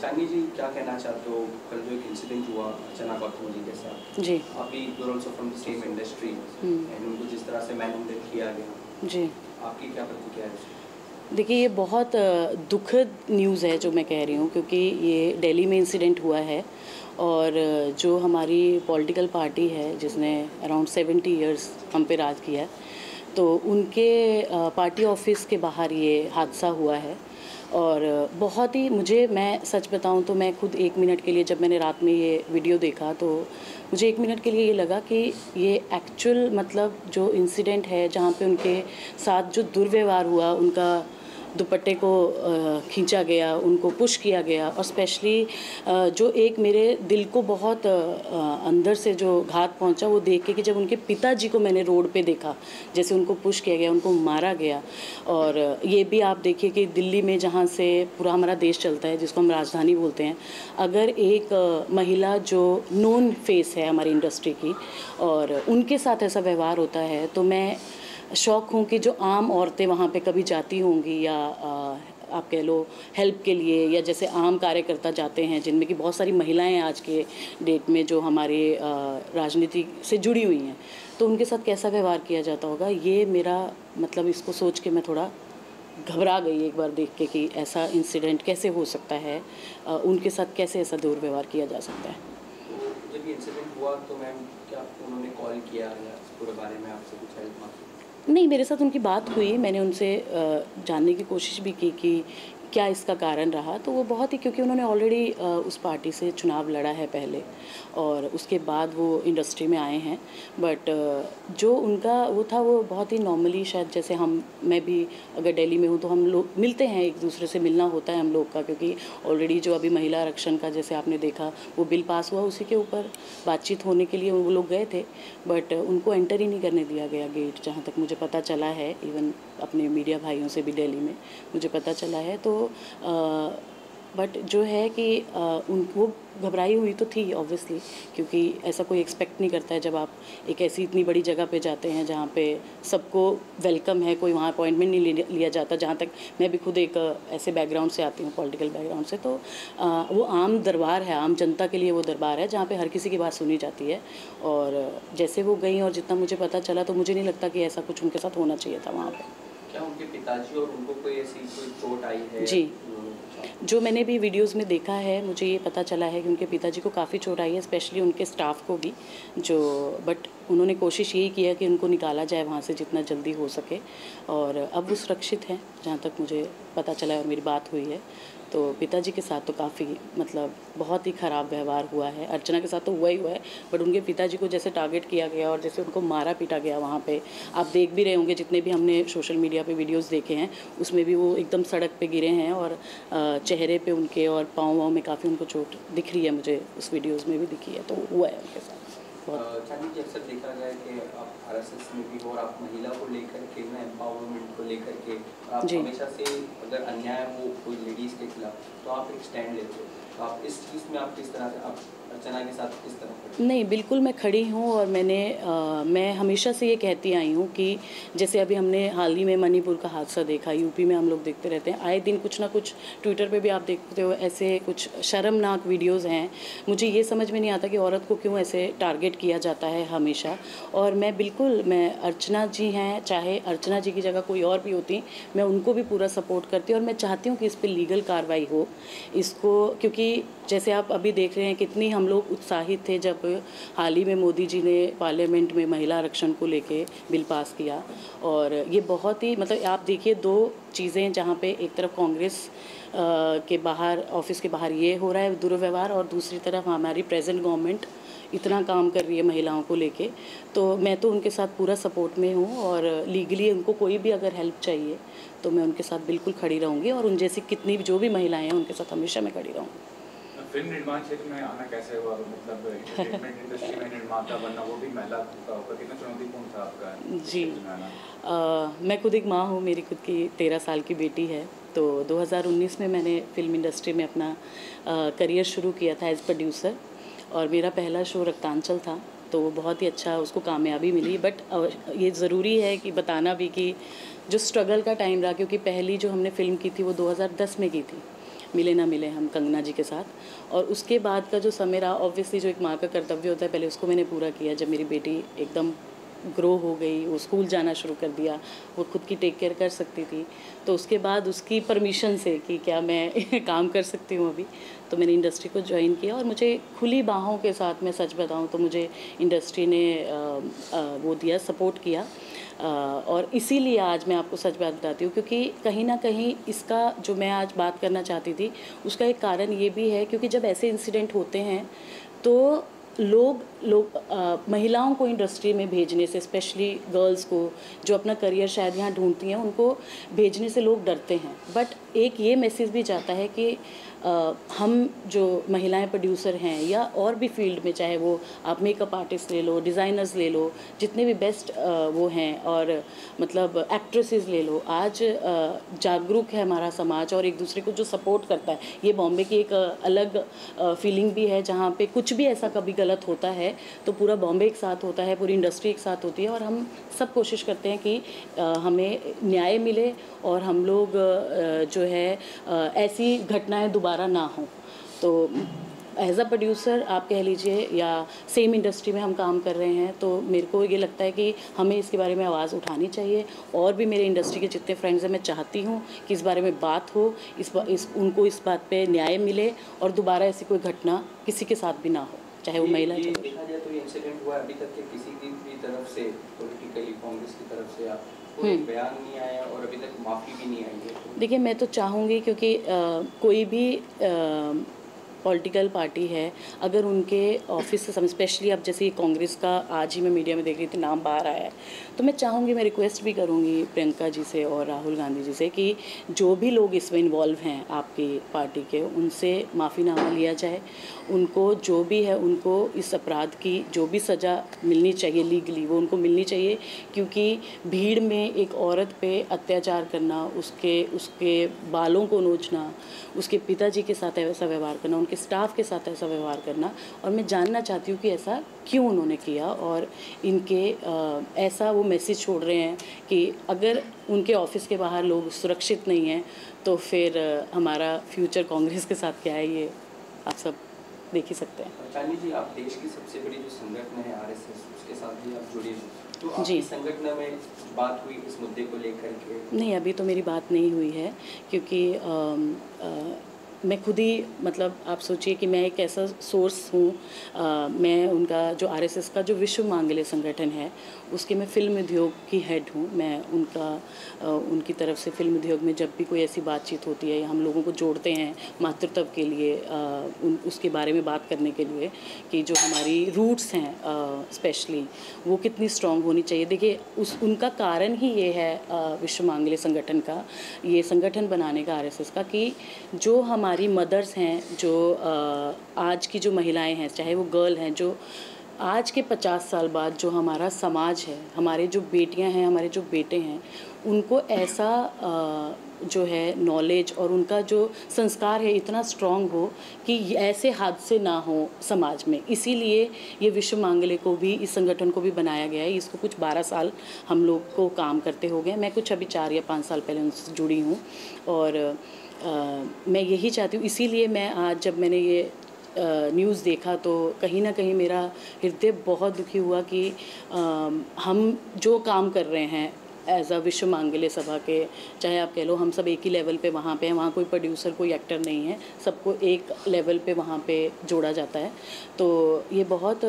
चांदनी जी, क्या कहना चाहते हो? कल जो एक इंसिडेंट हुआ अर्चना गौतम जी के साथ, जी। आप भी you are also from the same industry and उनको जिस तरह से मैनिपुलेट किया गया, जी। आपकी क्या प्रतिक्रिया है इस पे? देखिए, ये बहुत दुखद न्यूज़ है जो मैं कह रही हूँ, क्योंकि ये दिल्ली में इंसिडेंट हुआ है और जो हमारी पॉलिटिकल पार्टी है जिसने अराउंड 70 इयर्स हम पे राज किया है, तो उनके पार्टी ऑफिस के बाहर ये हादसा हुआ है। और बहुत ही मैं सच बताऊं तो मैं खुद 1 मिनट के लिए, जब मैंने रात में ये वीडियो देखा, तो मुझे 1 मिनट के लिए ये लगा कि ये एक्चुअल मतलब जो इंसिडेंट है जहाँ पे उनके साथ जो दुर्व्यवहार हुआ, उनका दुपट्टे को खींचा गया, उनको पुश किया गया, और स्पेशली जो एक मेरे दिल को बहुत अंदर से जो घात पहुंचा वो देख के कि जब उनके पिताजी को मैंने रोड पे देखा, जैसे उनको पुश किया गया, उनको मारा गया। और ये भी आप देखिए कि दिल्ली में जहाँ से पूरा हमारा देश चलता है, जिसको हम राजधानी बोलते हैं, अगर एक महिला जो नोन फेस है हमारी इंडस्ट्री की और उनके साथ ऐसा व्यवहार होता है, तो मैं शौक हूँ कि जो आम औरतें वहाँ पे कभी जाती होंगी या आप कह लो हेल्प के लिए, या जैसे आम कार्यकर्ता जाते हैं जिनमें कि बहुत सारी महिलाएं हैं आज के डेट में जो हमारे राजनीति से जुड़ी हुई हैं, तो उनके साथ कैसा व्यवहार किया जाता होगा, ये मेरा मतलब इसको सोच के मैं थोड़ा घबरा गई एक बार देख के कि ऐसा इंसिडेंट कैसे हो सकता है, उनके साथ कैसे ऐसा दुर्व्यवहार किया जा सकता है। तो जब ये इंसिडेंट हुआ तो मैम, क्या आपको उन्होंने कॉल किया या इस पूरे बारे में आपसे कुछ हेल्प मांगी? नहीं, मेरे साथ उनकी बात हुई, मैंने उनसे जानने की कोशिश भी की कि क्या इसका कारण रहा, तो वो बहुत ही, क्योंकि उन्होंने ऑलरेडी उस पार्टी से चुनाव लड़ा है पहले और उसके बाद वो इंडस्ट्री में आए हैं, बट जो उनका वो था वो बहुत ही नॉर्मली, शायद जैसे मैं भी अगर दिल्ली में हूँ तो हम लोग मिलते हैं, एक दूसरे से मिलना होता है हम लोग का, क्योंकि ऑलरेडी जो अभी महिला आरक्षण का जैसे आपने देखा वो बिल पास हुआ, उसी के ऊपर बातचीत होने के लिए वो लोग गए थे, बट उनको एंटर ही नहीं करने दिया गया गेट, जहाँ तक मुझे पता चला है। इवन अपने मीडिया भाइयों से भी दिल्ली में मुझे पता चला है, तो बट जो है कि वो घबराई हुई तो थी ऑब्वियसली, क्योंकि ऐसा कोई एक्सपेक्ट नहीं करता है जब आप एक ऐसी इतनी बड़ी जगह पे जाते हैं जहाँ पे सबको वेलकम है, कोई वहाँ अपॉइंटमेंट नहीं लिया जाता। जहाँ तक मैं भी खुद एक ऐसे बैकग्राउंड से आती हूँ, पॉलिटिकल बैकग्राउंड से, तो वो आम दरबार है, आम जनता के लिए वो दरबार है जहाँ पे हर किसी की बात सुनी जाती है। और जैसे वो गई और जितना मुझे पता चला, तो मुझे नहीं लगता कि ऐसा कुछ उनके साथ होना चाहिए था वहाँ पर। क्या उनके पिताजी और उनको कोई ऐसी कोई चोट आई है? जी, जो मैंने भी वीडियोज़ में देखा है, मुझे ये पता चला है कि उनके पिताजी को काफ़ी चोट आई है, स्पेशली उनके स्टाफ को भी, जो बट उन्होंने कोशिश यही की है कि उनको निकाला जाए वहाँ से जितना जल्दी हो सके, और अब वो सुरक्षित हैं जहाँ तक मुझे पता चला है और मेरी बात हुई है। तो पिताजी के साथ तो काफ़ी मतलब बहुत ही ख़राब व्यवहार हुआ है, अर्चना के साथ तो हुआ ही हुआ है, बट उनके पिताजी को जैसे टारगेट किया गया और जैसे उनको मारा पीटा गया वहाँ पे, आप देख भी रहे होंगे, जितने भी हमने सोशल मीडिया पे वीडियोस देखे हैं उसमें भी वो एकदम सड़क पे गिरे हैं, और चेहरे पे उनके और पाँव वाँव में काफ़ी उनको चोट दिख रही है, मुझे उस वीडियोज़ में भी दिखी है, तो हुआ है उनके साथ बहुत। चांदनी जी, अक्सर देखा गया है कि आप आरएसएस में भी हो और आप महिला को लेकर के ना, एम्पावरमेंट को लेकर के आप जी। हमेशा से, अगर अन्याय हो कोई लेडीज़ के खिलाफ तो आप एक स्टैंड लेते हो, तो आप इस चीज़ में आप किस तरह से, आप अर्चना के साथ किस तरह खड़े? नहीं, बिल्कुल मैं खड़ी हूँ, और मैं हमेशा से ये कहती आई हूँ कि जैसे अभी हमने हाल ही में मणिपुर का हादसा देखा, यूपी में हम लोग देखते रहते हैं, आए दिन कुछ ना कुछ ट्विटर पे भी आप देखते हो, ऐसे कुछ शर्मनाक वीडियोज़ हैं। मुझे ये समझ में नहीं आता कि औरत को क्यों ऐसे टारगेट किया जाता है हमेशा। और मैं अर्चना जी हैं, चाहे अर्चना जी की जगह कोई और भी होती, मैं उनको भी पूरा सपोर्ट करती हूँ, और मैं चाहती हूँ कि इस पर लीगल कार्रवाई हो इसको, क्योंकि जैसे आप अभी देख रहे हैं कितनी हम लोग उत्साहित थे जब हाल ही में मोदी जी ने पार्लियामेंट में महिला आरक्षण को लेके बिल पास किया। और ये बहुत ही मतलब आप देखिए, दो चीज़ें जहाँ पे एक तरफ कांग्रेस के बाहर, ऑफिस के बाहर ये हो रहा है दुर्व्यवहार, और दूसरी तरफ हमारी प्रेजेंट गवर्नमेंट इतना काम कर रही है महिलाओं को लेके, तो मैं तो उनके साथ पूरा सपोर्ट में हूँ, और लीगली उनको कोई भी अगर हेल्प चाहिए तो मैं उनके साथ बिल्कुल खड़ी रहूँगी, और उन जैसी कितनी जो भी महिलाएं हैं उनके साथ हमेशा मैं खड़ी रहूँगी। फिल्म निर्माण क्षेत्र में आना कैसे हुआ, मतलब एंटरटेनमेंट इंडस्ट्री में निर्माता बनना, वो भी महिला का होकर कितना चुनौतीपूर्ण था आपका जी, मैं खुद एक माँ हूँ, मेरी खुद की 13 साल की बेटी है। तो 2019 में मैंने फिल्म इंडस्ट्री में अपना करियर शुरू किया था एज प्रोड्यूसर, और मेरा पहला शो रक्तांचल था, तो वो बहुत ही अच्छा उसको कामयाबी मिली। बट ये ज़रूरी है कि बताना भी कि जो स्ट्रगल का टाइम रहा, क्योंकि पहली जो हमने फ़िल्म की थी वो 2010 में की थी। मिले ना मिले हम कंगना जी के साथ। और उसके बाद का जो समय रहा, ऑब्वियसली जो एक माँ का कर्तव्य होता है पहले उसको मैंने पूरा किया। जब मेरी बेटी एकदम ग्रो हो गई, वो स्कूल जाना शुरू कर दिया, वो खुद की टेक केयर कर सकती थी, तो उसके बाद उसकी परमिशन से कि क्या मैं काम कर सकती हूँ अभी, तो मैंने इंडस्ट्री को ज्वाइन किया। और मुझे खुली बाहों के साथ, मैं सच बताऊँ तो मुझे इंडस्ट्री ने वो दिया, सपोर्ट किया। और इसीलिए आज मैं आपको सच बात बताती हूँ, क्योंकि कहीं ना कहीं इसका जो मैं आज बात करना चाहती थी उसका एक कारण ये भी है, क्योंकि जब ऐसे इंसिडेंट होते हैं तो लोग महिलाओं को इंडस्ट्री में भेजने से, स्पेशली गर्ल्स को जो अपना करियर शायद यहाँ ढूंढती हैं, उनको भेजने से लोग डरते हैं। बट एक ये मैसेज भी जाता है कि हम जो महिलाएं प्रोड्यूसर हैं या और भी फील्ड में, चाहे वो आप मेकअप आर्टिस्ट ले लो, डिज़ाइनर्स ले लो, जितने भी बेस्ट वो हैं, और मतलब एक्ट्रेसेस ले लो, आज जागरूक है हमारा समाज और एक दूसरे को जो सपोर्ट करता है। ये बॉम्बे की एक अलग फीलिंग भी है, जहाँ पे कुछ भी ऐसा कभी गलत होता है तो पूरा बॉम्बे एक साथ होता है, पूरी इंडस्ट्री एक साथ होती है, और हम सब कोशिश करते हैं कि हमें न्याय मिले और हम लोग जो है ऐसी घटनाएं दोबारा ना हो। तो एज अ प्रोड्यूसर आप कह लीजिए, या सेम इंडस्ट्री में हम काम कर रहे हैं, तो मेरे को ये लगता है कि हमें इसके बारे में आवाज़ उठानी चाहिए। और भी मेरे इंडस्ट्री के जितने फ्रेंड्स हैं, मैं चाहती हूँ कि इस बारे में बात हो, उनको इस बात पे न्याय मिले और दोबारा ऐसी कोई घटना किसी के साथ भी ना हो, चाहे वो महिला। ये देखा जाए तो ये इंसिडेंट हुआ अभी तक के किसी की भी तरफ से, पॉलिटिकली कांग्रेस की तरफ से कोई बयान नहीं आया और अभी तक माफ़ी भी नहीं आई है। देखिए, मैं तो चाहूँगी, क्योंकि कोई भी पॉलिटिकल पार्टी है, अगर उनके ऑफिस से स्पेशली अब जैसे कांग्रेस का आज ही मैं मीडिया में देख रही थी नाम बाहर आया है, तो मैं चाहूँगी, मैं रिक्वेस्ट भी करूँगी प्रियंका जी से और राहुल गांधी जी से कि जो भी लोग इसमें इन्वॉल्व हैं आपकी पार्टी के, उनसे माफ़ीनामा लिया जाए। उनको जो भी है, उनको इस अपराध की जो भी सज़ा मिलनी चाहिए लीगली, वो उनको मिलनी चाहिए। क्योंकि भीड़ में एक औरत पे अत्याचार करना, उसके बालों को नोचना, उसके पिताजी के साथ ऐसा व्यवहार करना, उनके स्टाफ के साथ ऐसा व्यवहार करना, और मैं जानना चाहती हूँ कि ऐसा क्यों उन्होंने किया। और इनके ऐसा वो मैसेज छोड़ रहे हैं कि अगर उनके ऑफिस के बाहर लोग सुरक्षित नहीं हैं तो फिर हमारा फ्यूचर कांग्रेस के साथ क्या है, ये आप सब देख ही सकते हैं। चांदी जी, आप देश की सबसे बड़ी जो संगठन है आरएसएस, उसके साथ भी आप जुड़े हैं, तो जी, आपकी संगठन में बात हुई इस मुद्दे को लेकर के? नहीं, अभी तो मेरी बात नहीं हुई है, क्योंकि मैं खुद ही, मतलब आप सोचिए कि मैं एक ऐसा सोर्स हूँ, मैं उनका जो आरएसएस का जो विश्व मांगल्य संगठन है उसके मैं फिल्म उद्योग की हेड हूँ। मैं उनकी तरफ से फिल्म उद्योग में जब भी कोई ऐसी बातचीत होती है, हम लोगों को जोड़ते हैं मातृत्व के लिए, उसके बारे में बात करने के लिए कि जो हमारी रूट्स हैं स्पेशली वो कितनी स्ट्रॉन्ग होनी चाहिए। देखिए, उनका कारण ही ये है विश्व मांगल्य संगठन का, ये संगठन बनाने का आरएसएस का, कि जो हमारी मदर्स हैं, जो आज की जो महिलाएं हैं, चाहे वो गर्ल हैं, जो आज के 50 साल बाद जो हमारा समाज है, हमारे जो बेटियां हैं, हमारे जो बेटे हैं, उनको ऐसा जो है नॉलेज और उनका जो संस्कार है इतना स्ट्रॉन्ग हो कि ऐसे हादसे ना हो समाज में। इसीलिए ये विश्व मांगल्य को भी, इस संगठन को भी बनाया गया है। इसको कुछ 12 साल हम लोग को काम करते हो गए। मैं कुछ अभी 4 या 5 साल पहले उनसे जुड़ी हूँ, और मैं यही चाहती हूँ। इसीलिए मैं आज जब मैंने ये न्यूज़ देखा तो कहीं ना कहीं मेरा हृदय बहुत दुखी हुआ कि हम जो काम कर रहे हैं एज अ विश्व मांगल्य सभा के, चाहे आप कह लो हम सब एक ही लेवल पे वहाँ पे हैं, वहाँ कोई प्रोड्यूसर कोई एक्टर नहीं है, सबको एक लेवल पे वहाँ पे जोड़ा जाता है। तो ये बहुत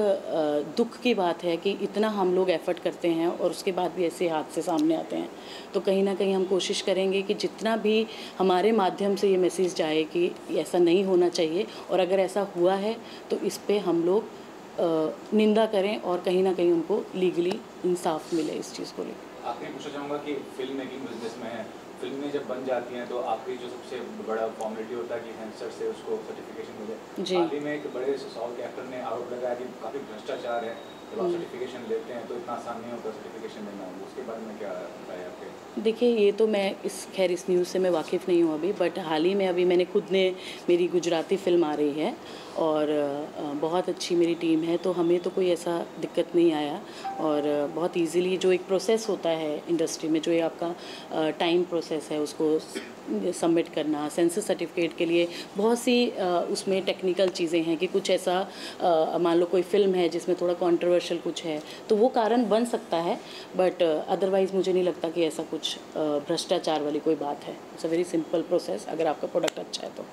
दुख की बात है कि इतना हम लोग एफर्ट करते हैं और उसके बाद भी ऐसे हादसे सामने आते हैं। तो कहीं ना कहीं हम कोशिश करेंगे कि जितना भी हमारे माध्यम से ये मैसेज जाए कि ऐसा नहीं होना चाहिए, और अगर ऐसा हुआ है तो इस पर हम लोग निंदा करें और कहीं ना कहीं उनको लीगली इंसाफ मिले इस चीज़ को लेकर। आपने पूछना चाहूँगा कि फिल्म मेकिंग बिजनेस में है, फिल्में जब बन जाती हैं तो आपकी जो सबसे बड़ा फॉर्मेलिटी होता है कि सेंसर से उसको सर्टिफिकेशन मिले। हाल ही में एक बड़े साउथ के एक्टर ने आरोप लगाया कि काफ़ी भ्रष्टाचार है, जब आप सर्टिफिकेशन लेते हैं तो इतना आसान नहीं होता सर्टिफिकेशन लेना। उसके बारे में क्या राय है आपके? देखिए, ये तो मैं खैर इस न्यूज़ से मैं वाकिफ़ नहीं हूँ अभी, बट हाल ही में अभी मैंने खुद ने, मेरी गुजराती फ़िल्म आ रही है और बहुत अच्छी मेरी टीम है, तो हमें तो कोई ऐसा दिक्कत नहीं आया। और बहुत इजीली जो एक प्रोसेस होता है इंडस्ट्री में, जो ये आपका टाइम प्रोसेस है, उसको सबमिट करना, सेंसस सर्टिफिकेट के लिए बहुत सी उसमें टेक्निकल चीज़ें हैं कि कुछ ऐसा मान लो कोई फिल्म है जिसमें थोड़ा कंट्रोवर्शियल कुछ है तो वो कारण बन सकता है, बट अदरवाइज़ मुझे नहीं लगता कि ऐसा कुछ भ्रष्टाचार वाली कोई बात है। It's a very simple process अगर आपका प्रोडक्ट अच्छा है तो।